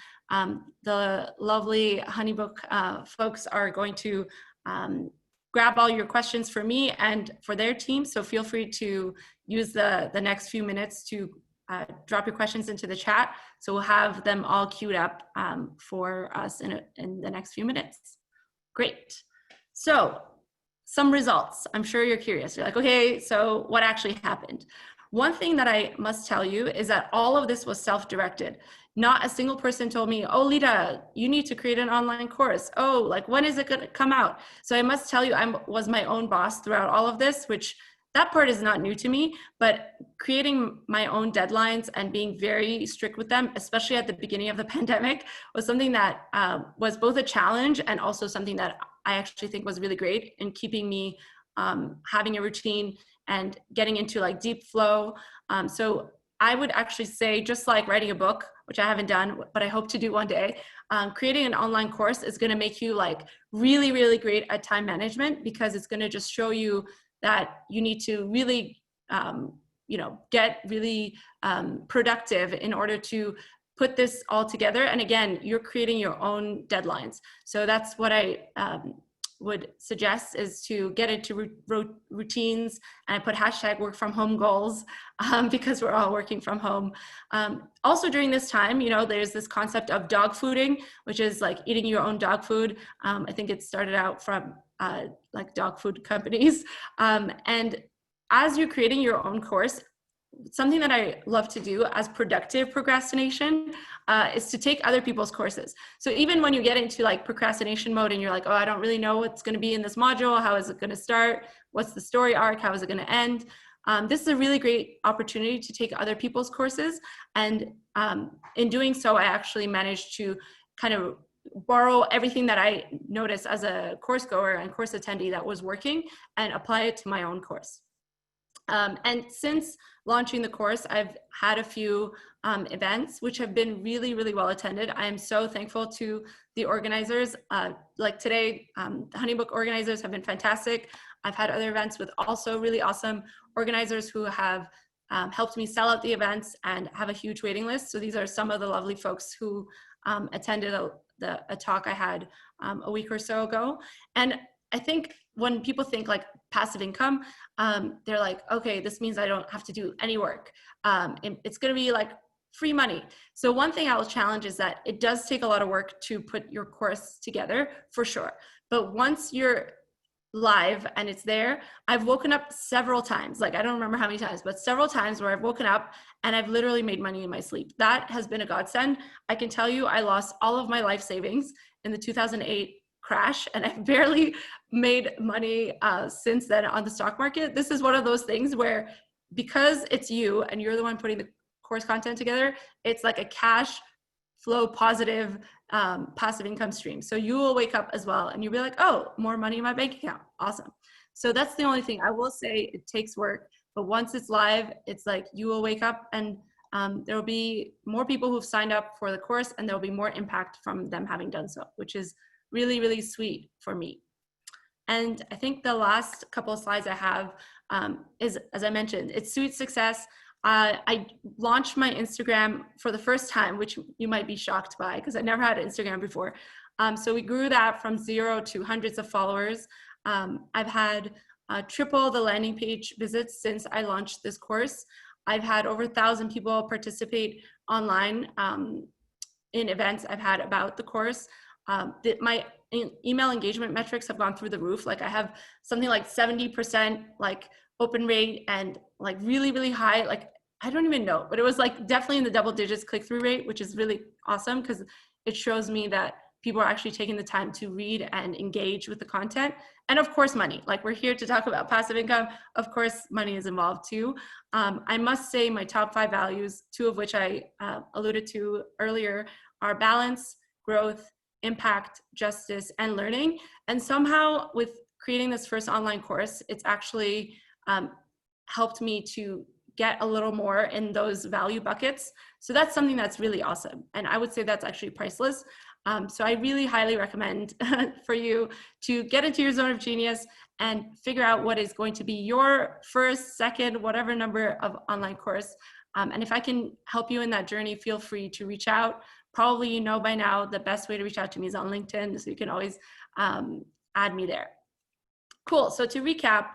the lovely HoneyBook folks are going to grab all your questions for me and for their team. So feel free to use the next few minutes to drop your questions into the chat. So we'll have them all queued up for us in the next few minutes. Great. So some results. I'm sure you're curious. You're like, okay, so what actually happened? One thing that I must tell you is that all of this was self-directed. Not a single person told me, oh, Lita, you need to create an online course. Oh, like, when is it going to come out? So I must tell you, I was my own boss throughout all of this, which that part is not new to me, but creating my own deadlines and being very strict with them, especially at the beginning of the pandemic, was something that was both a challenge and also something that I actually think was really great in keeping me having a routine and getting into like deep flow. So I would actually say, just like writing a book, which I haven't done, but I hope to do one day, creating an online course is going to make you like really, really great at time management, because it's going to just show you that you need to really, you know, get really productive in order to put this all together. And again, you're creating your own deadlines. So that's what I would suggest, is to get into routines. And I put hashtag work from home goals because we're all working from home. Also during this time, you know, there's this concept of dog fooding, which is like eating your own dog food. I think it started out from like dog food companies. And as you're creating your own course, something that I love to do as productive procrastination is to take other people's courses. So even when you get into like procrastination mode and you're like, oh, I don't really know what's going to be in this module. How is it going to start? What's the story arc? How is it going to end? This is a really great opportunity to take other people's courses. And in doing so, I actually managed to kind of borrow everything that I noticed as a course goer and course attendee that was working and apply it to my own course. And since launching the course, I've had a few events which have been really, really well attended. I am so thankful to the organizers. Like today, the HoneyBook organizers have been fantastic. I've had other events with also really awesome organizers who have helped me sell out the events and have a huge waiting list. So these are some of the lovely folks who attended a talk I had a week or so ago. And I think when people think like passive income, they're like, okay, this means I don't have to do any work. It's going to be like free money. So one thing I'll challenge is that it does take a lot of work to put your course together, for sure. But once you're live and it's there, I've woken up several times, like I don't remember how many times, but several times where I've woken up and I've literally made money in my sleep. That has been a godsend. I can tell you, I lost all of my life savings in the 2008 crash, and I've barely made money since then on the stock market. This is one of those things where because it's you and you're the one putting the course content together, it's like a cash flow positive passive income stream. So you will wake up as well and you'll be like, oh, more money in my bank account. Awesome. So that's the only thing I will say. It takes work, but once it's live, it's like you will wake up and there will be more people who've signed up for the course, and there will be more impact from them having done so, which is really, really sweet for me. And I think the last couple of slides I have is, as I mentioned, it's sweet success. I launched my Instagram for the first time, which you might be shocked by because I never had an Instagram before. So we grew that from 0 to hundreds of followers. I've had triple the landing page visits since I launched this course. I've had over 1,000 people participate online in events I've had about the course. My email engagement metrics have gone through the roof. Like I have something like 70% like open rate and like really, really high, like I don't even know, but it was like definitely in the double digits click-through rate, which is really awesome because it shows me that people are actually taking the time to read and engage with the content. And of course, money. Like we're here to talk about passive income. Of course, money is involved too. I must say my top 5 values, 2 of which I alluded to earlier, are balance, growth, impact, justice, and learning. And somehow with creating this first online course, it's actually helped me to get a little more in those value buckets. So that's something that's really awesome. And I would say that's actually priceless. So I really highly recommend for you to get into your zone of genius and figure out what is going to be your first, second, whatever number of online course. And if I can help you in that journey, feel free to reach out. Probably you know by now the best way to reach out to me is on LinkedIn, so you can always add me there. Cool, so to recap,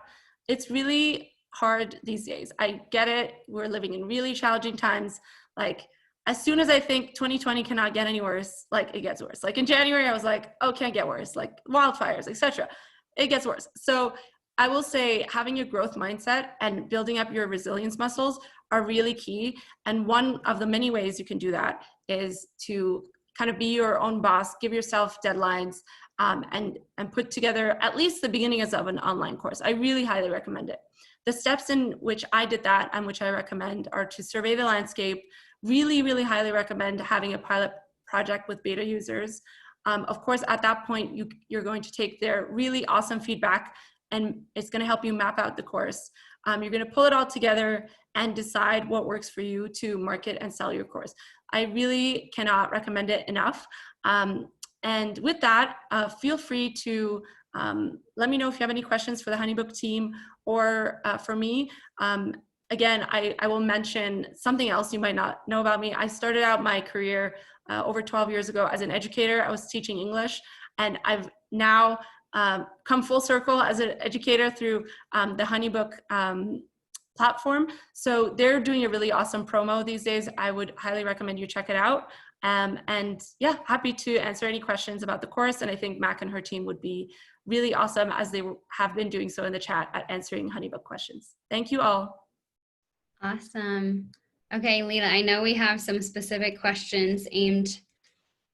it's really hard these days. I get it, we're living in really challenging times. Like as soon as I think 2020 cannot get any worse, like it gets worse. Like in January, I was like, oh, can't get worse, like wildfires, etc. It gets worse. So I will say having a growth mindset and building up your resilience muscles are really key. And one of the many ways you can do that is to kind of be your own boss, give yourself deadlines, and put together at least the beginnings of an online course. I really highly recommend it. The steps in which I did that and which I recommend are to survey the landscape. Really, really highly recommend having a pilot project with beta users. Of course, at that point, you're going to take their really awesome feedback and it's going to help you map out the course. You're going to pull it all together and decide what works for you to market and sell your course. I really cannot recommend it enough. And with that, feel free to let me know if you have any questions for the HoneyBook team or for me. Again, I will mention something else you might not know about me. I started out my career over 12 years ago as an educator. I was teaching English, and I've now come full circle as an educator through the HoneyBook platform. So they're doing a really awesome promo these days. I would highly recommend you check it out. And yeah, happy to answer any questions about the course. And I think Mac and her team would be really awesome, as they have been doing so in the chat, at answering HoneyBook questions. Thank you all. Awesome. Okay, Lita, I know we have some specific questions aimed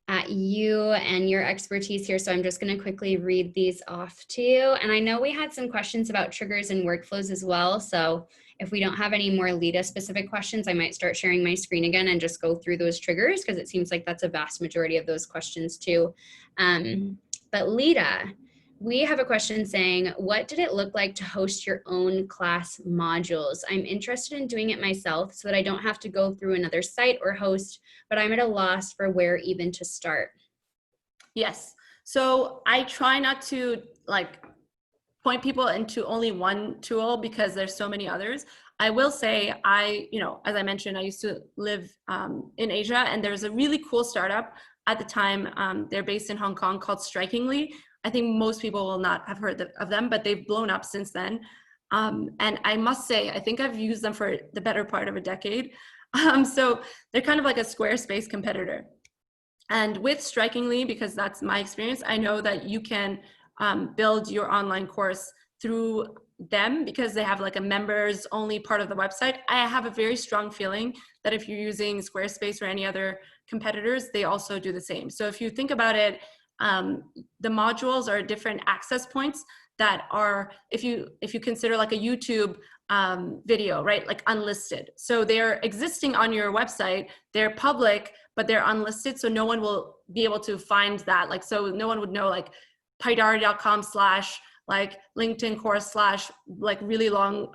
at you and your expertise here, so I'm just going to quickly read these off to you. And I know we had some questions about triggers and workflows as well, so if we don't have any more Lita specific questions, I might start sharing my screen again and just go through those triggers, because it seems like that's a vast majority of those questions too. But Lita, we have a question saying, what did it look like to host your own class modules? I'm interested in doing it myself so that I don't have to go through another site or host, but I'm at a loss for where even to start. Yes. So I try not to like point people into only one tool because there's so many others. I will say as I mentioned, I used to live in Asia, and there's a really cool startup at the time. They're based in Hong Kong called Strikingly. I think most people will not have heard of them, but they've blown up since then. And I must say, I think I've used them for the better part of a decade. So they're kind of like a Squarespace competitor. And with Strikingly, because that's my experience, I know that you can build your online course through them because they have like a members only part of the website. I have a very strong feeling that if you're using Squarespace or any other competitors, they also do the same. So if you think about it, the modules are different access points. that are, if you consider like a YouTube video, right? Like unlisted. So they're existing on your website, they're public, but they're unlisted. So no one will be able to find that. Like, so no one would know like pidari.com/ like LinkedIn course / like really long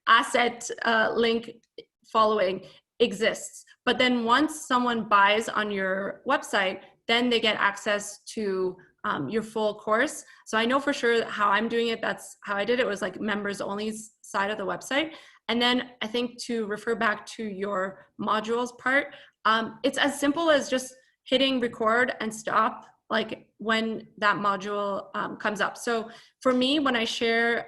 asset link following exists. But then once someone buys on your website, then they get access to your full course. So I know for sure how I'm doing it. That's how I did it, was like members only side of the website. And then I think to refer back to your modules part, it's as simple as just hitting record and stop like when that module comes up. So for me, when I share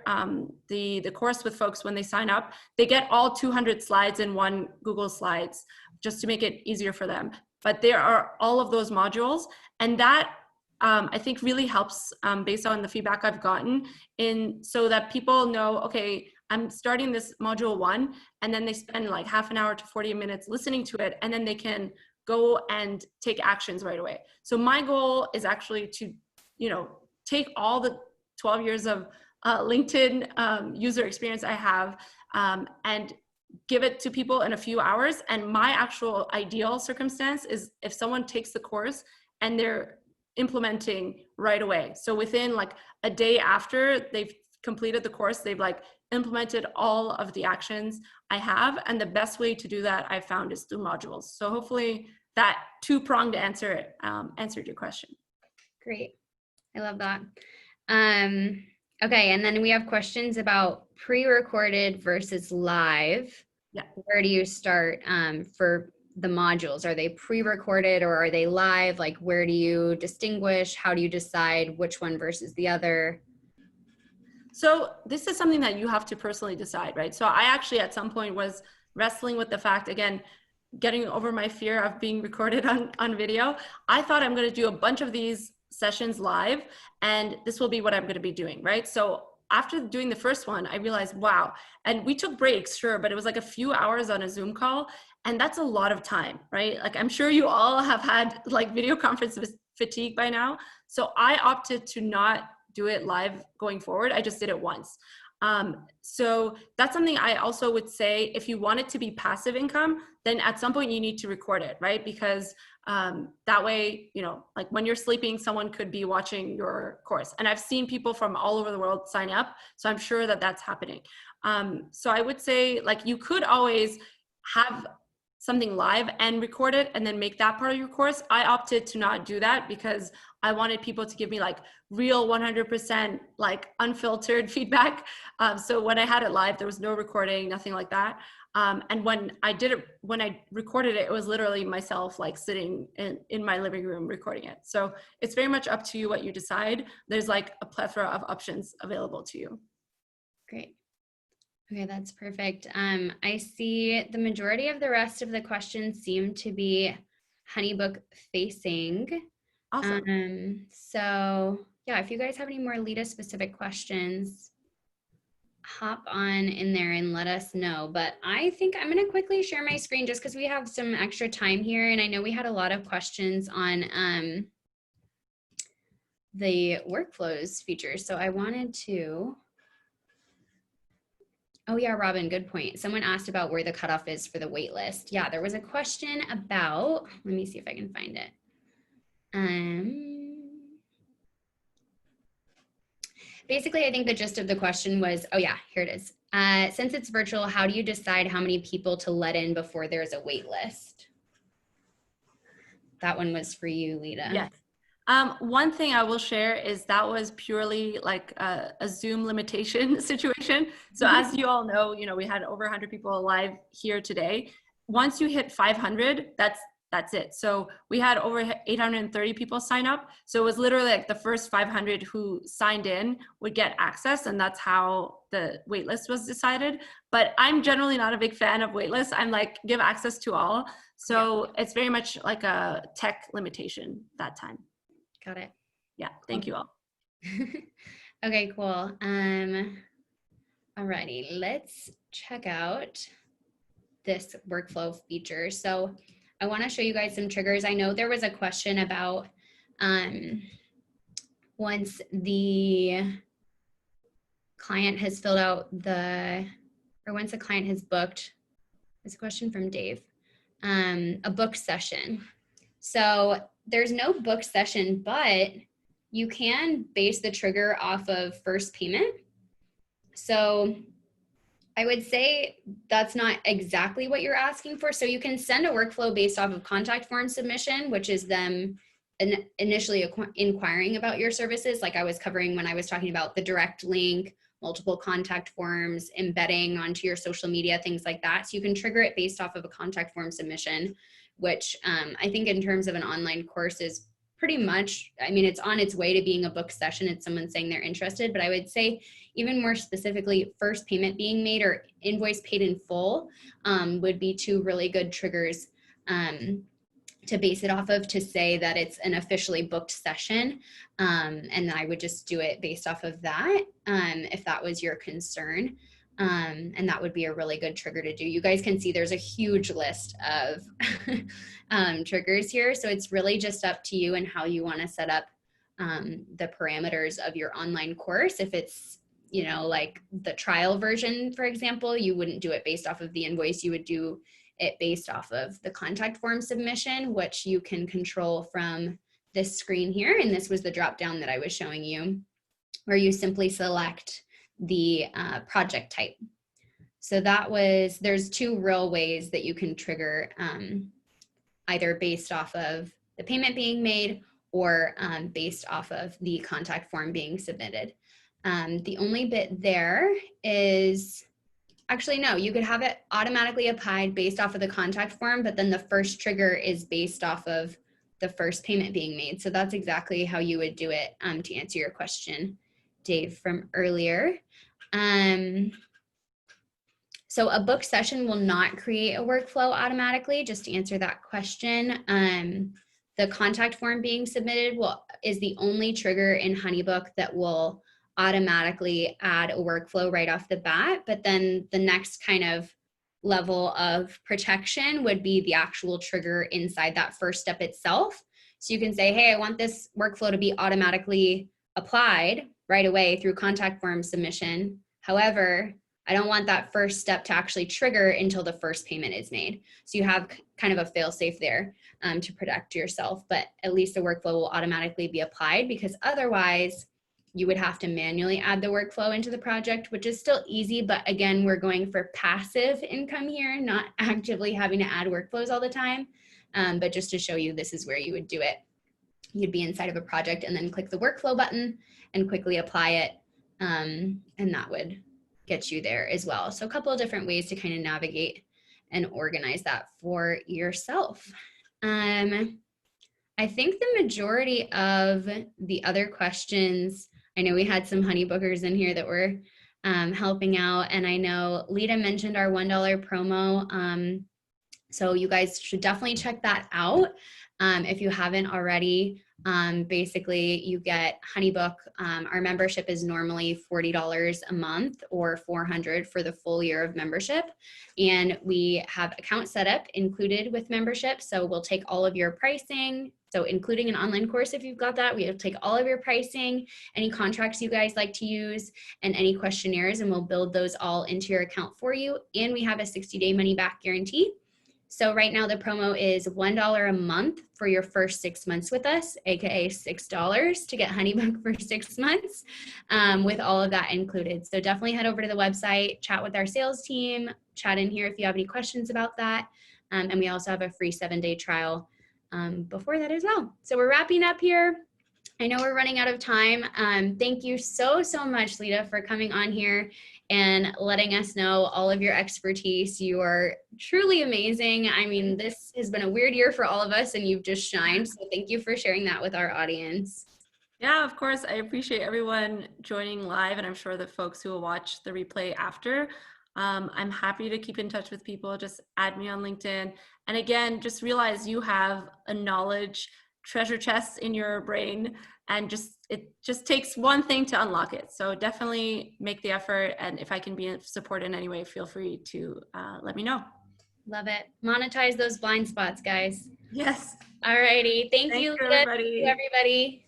the course with folks, when they sign up, they get all 200 slides in one Google Slides, just to make it easier for them. But there are all of those modules, and that I think really helps based on the feedback I've gotten, so that people know, okay, I'm starting this module 1, and then they spend like half an hour to 40 minutes listening to it, and then they can go and take actions right away. So my goal is actually to, take all the 12 years of LinkedIn user experience I have and give it to people in a few hours. And my actual ideal circumstance is if someone takes the course and they're implementing right away. So within like a day after they've completed the course, they've like implemented all of the actions I have. And the best way to do that I found is through modules. So hopefully that two-pronged answer answered your question. Great. I love that. Okay. And then we have questions about pre-recorded versus live. Yeah. Where do you start for the modules? Are they pre-recorded or are they live? Like, where do you distinguish? How do you decide which one versus the other? So this is something that you have to personally decide, right? So I actually at some point was wrestling with the fact, again, getting over my fear of being recorded on video. I thought I'm going to do a bunch of these sessions live, and this will be what I'm going to be doing, right? So after doing the first one, I realized, wow. And we took breaks, sure, but it was like a few hours on a Zoom call. And that's a lot of time, right? Like I'm sure you all have had like video conference fatigue by now. So I opted to not do it live going forward. I just did it once. So that's something I also would say, if you want it to be passive income, then at some point you need to record it, right? Because that way, like when you're sleeping, someone could be watching your course. And I've seen people from all over the world sign up. So I'm sure that that's happening. So I would say like you could always have something live and record it and then make that part of your course. I opted to not do that because I wanted people to give me like real 100% like unfiltered feedback. So when I had it live, there was no recording, nothing like that. And when I recorded it, it was literally myself like sitting in my living room recording it. So it's very much up to you what you decide. There's like a plethora of options available to you. Great. Okay, that's perfect. I see the majority of the rest of the questions seem to be HoneyBook facing. Awesome. So yeah, if you guys have any more Lita specific questions, hop on in there and let us know. But I think I'm going to quickly share my screen just because we have some extra time here. And I know we had a lot of questions on the workflows feature. So I wanted to... Oh yeah, Robin, good point. Someone asked about where the cutoff is for the wait list. Yeah, there was a question about, let me see if I can find it. Basically, I think the gist of the question was, oh yeah, here it is. Since it's virtual, how do you decide how many people to let in before there's a wait list? That one was for you, Lita. Yes. One thing I will share is that was purely like a Zoom limitation situation. So as you all know, we had over 100 people live here today. Once you hit 500, that's it. So we had over 830 people sign up. So it was literally like the first 500 who signed in would get access, and that's how the waitlist was decided. But I'm generally not a big fan of waitlists. I'm like, give access to all. So yeah. It's very much like a tech limitation that time. Got it. Yeah, thank you all. Okay, cool. Alrighty, let's check out this workflow feature. So I want to show you guys some triggers. I know there was a question about once the client has filled out or once a client has booked, it's a question from Dave, a book session. So there's no book session, but you can base the trigger off of first payment. So I would say that's not exactly what you're asking for. So you can send a workflow based off of contact form submission, which is them initially inquiring about your services, like I was covering when I was talking about the direct link, multiple contact forms, embedding onto your social media, things like that. So you can trigger it based off of a contact form submission, which I think in terms of an online course is pretty much, I mean, it's on its way to being a book session. It's someone saying they're interested, but I would say even more specifically, first payment being made or invoice paid in full would be two really good triggers to base it off of, to say that it's an officially booked session. And I would just do it based off of that, if that was your concern. And that would be a really good trigger to do. You guys can see there's a huge list of triggers here. So it's really just up to you and how you want to set up the parameters of your online course. If it's, you know, like the trial version, for example, you wouldn't do it based off of the invoice. You would do it based off of the contact form submission, which you can control from this screen here. And this was the drop down that I was showing you, where you simply select the project type. So that was, there's two real ways that you can trigger either based off of the payment being made or based off of the contact form being submitted. The only bit there is, actually, no, you could have it automatically applied based off of the contact form, but then the first trigger is based off of the first payment being made. So that's exactly how you would do it to answer your question, Dave, from earlier. So a book session will not create a workflow automatically, just to answer that question. The contact form being submitted is the only trigger in HoneyBook that will automatically add a workflow right off the bat. But then the next kind of level of protection would be the actual trigger inside that first step itself. So you can say, hey, I want this workflow to be automatically applied right away through contact form submission. However, I don't want that first step to actually trigger until the first payment is made. So you have kind of a fail safe there to protect yourself, but at least the workflow will automatically be applied, because otherwise you would have to manually add the workflow into the project, which is still easy. But again, we're going for passive income here, not actively having to add workflows all the time. But just to show you, this is where you would do it. You'd be inside of a project and then click the workflow button and quickly apply it. And that would get you there as well. So a couple of different ways to kind of navigate and organize that for yourself. I think the majority of the other questions, I know we had some HoneyBookers in here that were helping out, and I know Lita mentioned our $1 promo. So you guys should definitely check that out if you haven't already. Basically, you get HoneyBook. Our membership is normally $40 a month or $400 for the full year of membership. And we have account setup included with membership. So we'll take all of your pricing. So including an online course, if you've got that, we will take all of your pricing, any contracts you guys like to use, and any questionnaires, and we'll build those all into your account for you. And we have a 60-day money back guarantee. So right now the promo is $1 a month for your first 6 months with us, AKA $6 to get HoneyBook for 6 months with all of that included. So definitely head over to the website, chat with our sales team, chat in here if you have any questions about that. And we also have a free 7-day trial before that as well. So we're wrapping up here. I know we're running out of time. Thank you so much, Lita, for coming on here and letting us know all of your expertise. You are truly amazing. I mean, this has been a weird year for all of us, and you've just shined. So thank you for sharing that with our audience. Yeah, of course. I appreciate everyone joining live, and I'm sure the folks who will watch the replay after. I'm happy to keep in touch with people. Just add me on LinkedIn. And again, just realize you have a knowledge treasure chest in your brain, and it just takes one thing to unlock it. So definitely make the effort. And if I can be of support in any way, feel free to let me know. Love it. Monetize those blind spots, guys. Yes. All righty. Thank you, Lita. Everybody. Thank you, everybody.